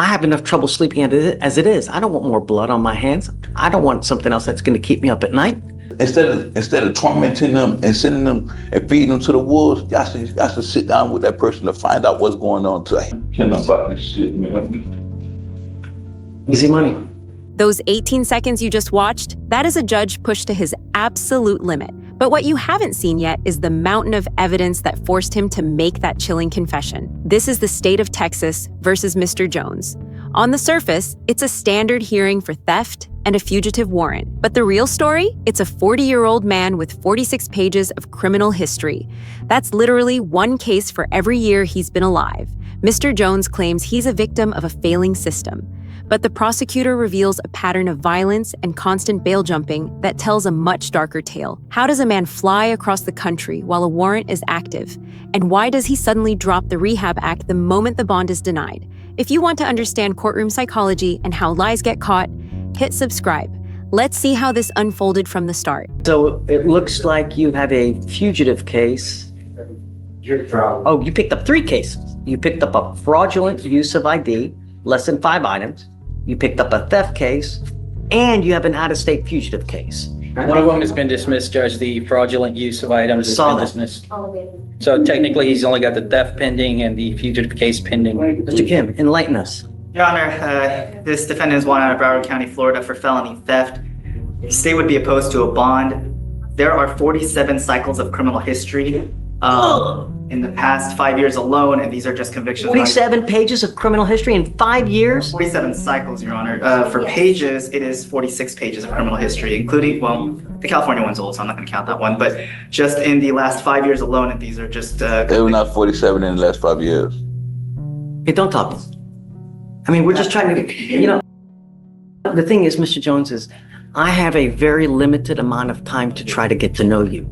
I have enough trouble sleeping as it is. I don't want more blood on my hands. I don't want something else that's going to keep me up at night. Instead of tormenting them and sending them and feeding them to the wolves, y'all should sit down with that person to find out what's going on today. About this shit, man. Easy money. Those 18 seconds you just watched, that is a judge pushed to his absolute limit. But what you haven't seen yet is the mountain of evidence that forced him to make that chilling confession. This is the state of Texas versus Mr. Jones. On the surface, it's a standard hearing for theft and a fugitive warrant. But the real story? It's a 40-year-old man with 46 pages of criminal history. That's literally one case for every year he's been alive. Mr. Jones claims he's a victim of a failing system. But the prosecutor reveals a pattern of violence and constant bail jumping that tells a much darker tale. How does a man fly across the country while a warrant is active? And why does he suddenly drop the Rehab Act the moment the bond is denied? If you want to understand courtroom psychology and how lies get caught, hit subscribe. Let's see how this unfolded from the start. So it looks like you have a fugitive case. Oh, you picked up 3 cases. You picked up a fraudulent use of ID, less than 5 items. You picked up a theft case, and you have an out-of-state fugitive case. One of them has been dismissed, Judge. The fraudulent use of items has been dismissed. Oh, So technically, he's only got the theft pending and the fugitive case pending. Mr. Kim, enlighten us. Your Honor, this defendant is wanted out of Broward County, Florida for felony theft. The state would be opposed to a bond. There are 47 cycles of criminal history in the past 5 years alone, and these are just convictions. 47 pages of criminal history in 5 years? 47 cycles, Your Honor. For pages, it is 46 pages of criminal history, including, well, the California one's old, so I'm not going to count that one, but just in the last 5 years alone, and these are just... They were not 47 in the last 5 years. Hey, don't talk. I mean, we're just trying to, the thing is, Mr. Jones, is I have a very limited amount of time to try to get to know you.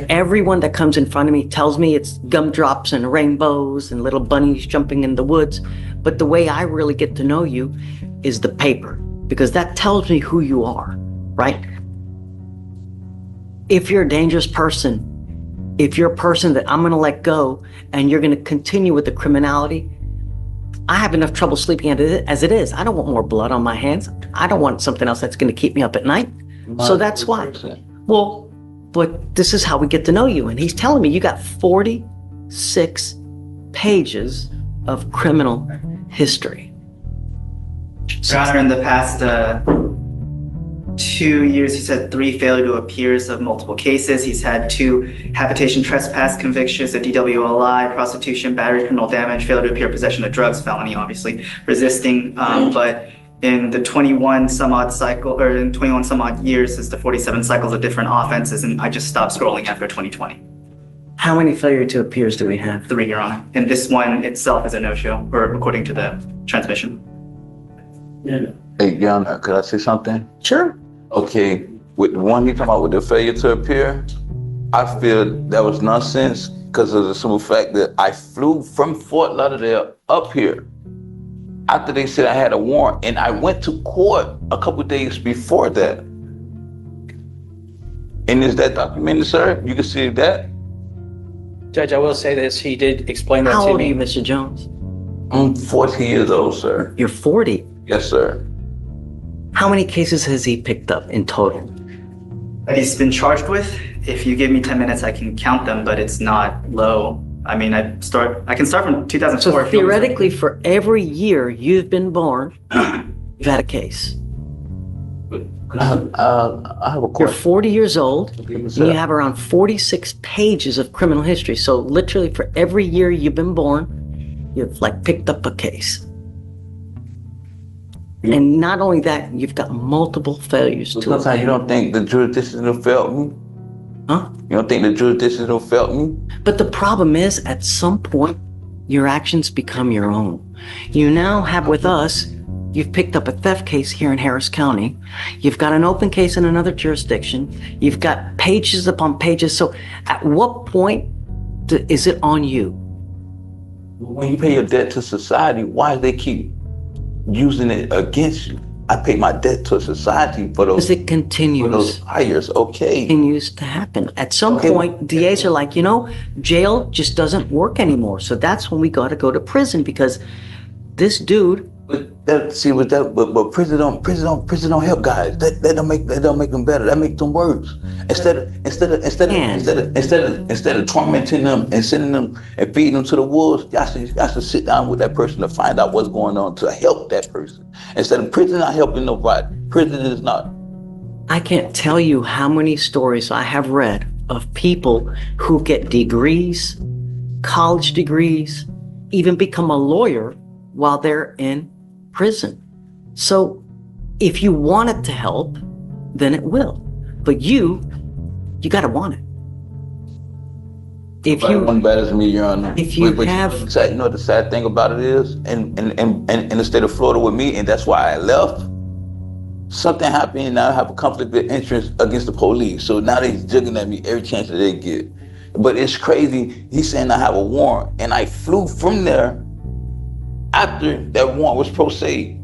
Everyone that comes in front of me tells me it's gumdrops and rainbows and little bunnies jumping in the woods. But the way I really get to know you is the paper, because that tells me who you are, right? If you're a dangerous person, if you're a person that I'm going to let go and you're going to continue with the criminality, I have enough trouble sleeping as it is. I don't want more blood on my hands. I don't want something else that's going to keep me up at night. So that's why. Well, but this is how we get to know you. And he's telling me you got 46 pages of criminal history. Your Honor, in the past 2 years, he's had 3 failure to appears of multiple cases. He's had 2 habitation trespass convictions, a DWLI, prostitution, battery, criminal damage, failure to appear, possession of drugs, felony, obviously, resisting. But in the 21 some odd years, it's the 47 cycles of different offenses, and I just stopped scrolling after 2020. How many failure to appears do we have? 3, Your Honor. And this one itself is a no-show, or according to the transmission. Hey, Your Honor, could I say something? Sure. Okay, with the one you talking about with the failure to appear, I feel that was nonsense because of the simple fact that I flew from Fort Lauderdale up here after they said I had a warrant, and I went to court a couple of days before that. And is that documented, sir? You can see that? Judge, I will say this. He did explain that How to old are me. you, Mr. Jones? I'm 40 years old, sir. You're 40. Yes, sir. How many cases has he picked up in total? That he's been charged with. If you give me 10 minutes, I can count them, but it's not low. I mean, I can start from 2004. So theoretically, for every year you've been born, you've had a case. I have a You're question. 40 years old, Okay, and sir. you have around 46 pages of criminal history. So literally for every year you've been born, you've picked up a case. And not only that, you've got multiple failures to Sometimes you don't think the jurisdiction will fail me? Huh? You don't think the jurisdiction will fail me? But the problem is, at some point, your actions become your own. You now have with us, you've picked up a theft case here in Harris County. You've got an open case in another jurisdiction. You've got pages upon pages. So at what point is it on you? When you pay your debt to society, why do they keep using it against you? I pay my debt to society for Because those it continues. hires. Okay. Continues to happen. At some Okay. point, DAs are like, jail just doesn't work anymore. So that's when we got to go to prison, because this dude But prison don't help guys. That don't make them better. That make them worse. Instead of tormenting them and sending them and feeding them to the wolves, y'all should sit down with that person to find out what's going on to help that person. Instead of prison not helping nobody, prison is not. I can't tell you how many stories I have read of people who get degrees, college degrees, even become a lawyer while they're in prison. So if you want it to help, then it will. But you gotta want it. If you one better than me, Your Honor. If you but have, you know the sad thing about it is, in the state of Florida with me, and that's why I left. Something happened, and I have a conflict of interest against the police. So now they're jigging at me every chance that they get. But it's crazy. He's saying I have a warrant, and I flew from there after that warrant was pro se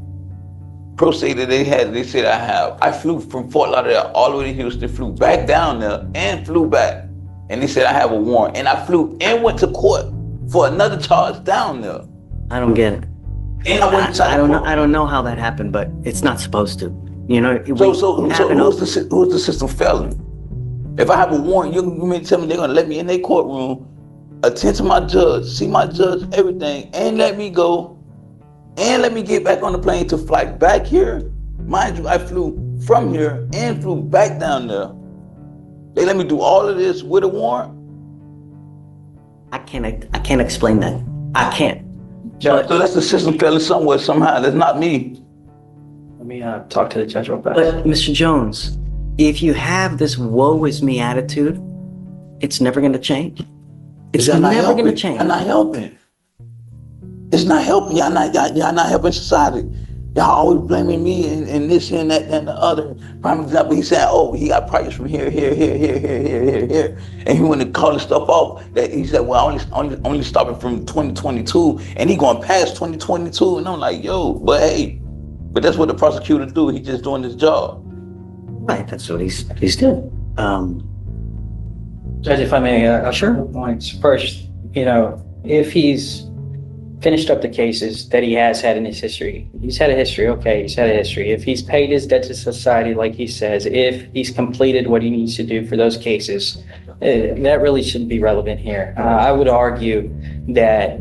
that they said I have. I flew from Fort Lauderdale all the way to Houston, flew back down there, and flew back. And they said I have a warrant, and I flew and went to court for another charge down there. I don't get it. And I went inside the court. I don't know how that happened, but it's not supposed to. You know. So who's the system failing? If I have a warrant, you mean to tell me they're gonna let me in their courtroom, attend to my judge, see my judge, everything, and let me go, and let me get back on the plane to fly back here? Mind you, I flew from here and flew back down there. They let me do all of this with a warrant? I can't explain that. I can't. Judge, So that's the system failing somewhere, somehow. That's not me. let me talk to the judge real fast. But Mr. Jones, if you have this woe is me attitude, it's never going to change. It's never going to change. Y'all not helping. It's not helping. Y'all not helping society. Y'all always blaming me and this and that and the other. Prime example, he said, oh, he got prices from here. And he wanted to call this stuff off. That he said, well, only stopping from 2022, and he going past 2022. And I'm like, yo, but that's what the prosecutor do. He just doing his job. Right, that's what he's doing. Judge, if I may, sure. Points. First, if he's finished up the cases that he has had in his history, he's had a history, okay, he's had a history. If he's paid his debt to society, like he says, if he's completed what he needs to do for those cases, that really shouldn't be relevant here. I would argue that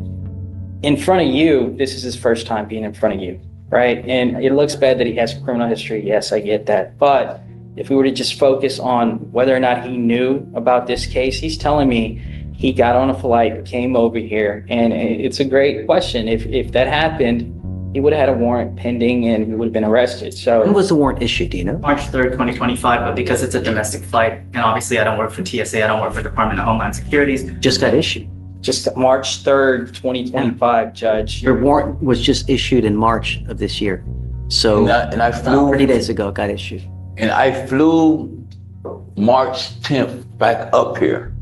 in front of you, this is his first time being in front of you, right? And it looks bad that he has a criminal history. Yes, I get that. But if we were to just focus on whether or not he knew about this case, he's telling me he got on a flight, came over here, and it's a great question. If that happened, he would have had a warrant pending and he would have been arrested. So when was the warrant issued, do you know? March 3rd, 2025, but because it's a domestic flight, and obviously I don't work for TSA, I don't work for Department of Homeland Security. Just got issued. just March 3rd, 2025, Judge. Your warrant was just issued in March of this year. So And I flew 30 days ago, it got issued. And I flew March 10th back up here.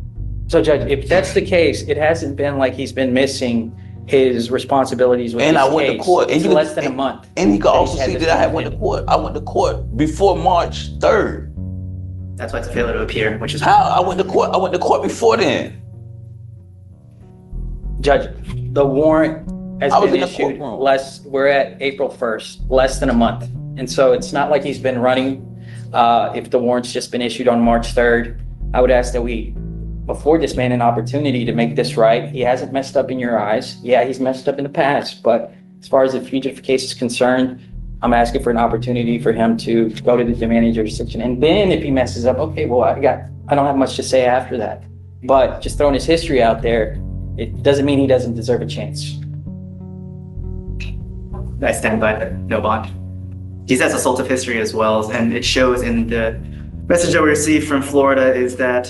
So Judge, if that's the case, it hasn't been like he's been missing his responsibilities with And this I went case. to court. It's And less than a month. And you can also He's had see this that I thing went to pending. court. I went to court before March 3rd. That's why it's a failure to appear, which is How? I went to court. I went to court before then. Judge, the warrant has I was been in the issued courtroom. we're at April 1st, less than a month. And so it's not like he's been running. If the warrant's just been issued on March 3rd, I would ask that we afford this man an opportunity to make this right. He hasn't messed up in your eyes. Yeah, he's messed up in the past, but as far as the fugitive case is concerned, I'm asking for an opportunity for him to go to the demanding jurisdiction. And then if he messes up, okay, well, I don't have much to say after that. But just throwing his history out there, it doesn't mean he doesn't deserve a chance. I stand by that, no bond. He has assaultive history as well, and it shows in the message that we received from Florida is that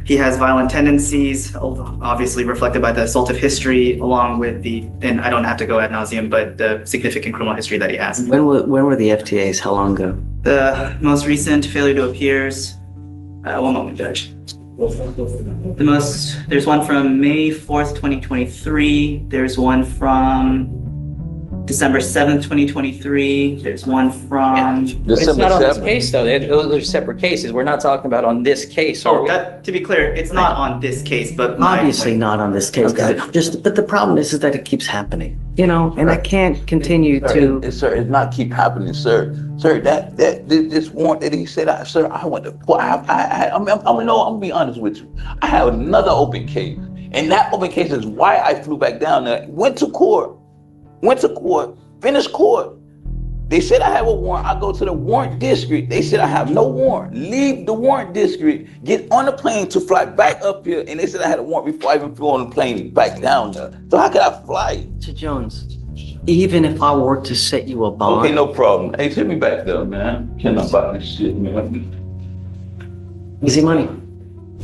he has violent tendencies, obviously reflected by the assaultive history, along with and I don't have to go ad nauseum, but the significant criminal history that he has. When were the FTAs? How long ago? The most recent failure to appears, one moment, Judge. There's one from May 4th, 2023. There's one from December 7th, 2023. There's one from. But it's December not on this 7th. case, though. Those are separate cases. We're not talking about on this case, are Oh, we? to be clear, it's not on this case, but Obviously not on this case, but the problem is that it keeps happening, and I can't continue to. Sir, it's not keep happening, sir. Sir, this warrant that he said, sir, I went to court. I'm gonna be honest with you. I have another open case, and that open case is why I flew back down there. Went to court, finished court. They said I have a warrant. I go to the warrant district. They said I have no warrant. Leave the warrant district, get on the plane to fly back up here, and they said I had a warrant before I even flew on the plane back down there. So how could I fly? Mr. Jones, even if I were to set you a bond. Okay, no problem. Hey, take me back there, man. Can't know about this shit, man. Easy money.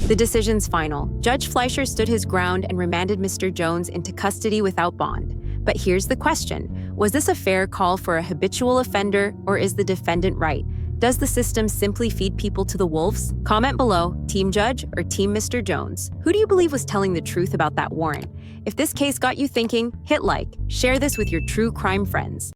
The decision's final. Judge Fleischer stood his ground and remanded Mr. Jones into custody without bond. But here's the question. Was this a fair call for a habitual offender, or is the defendant right? Does the system simply feed people to the wolves? Comment below, Team Judge or Team Mr. Jones. Who do you believe was telling the truth about that warrant? If this case got you thinking, hit like, share this with your true crime friends.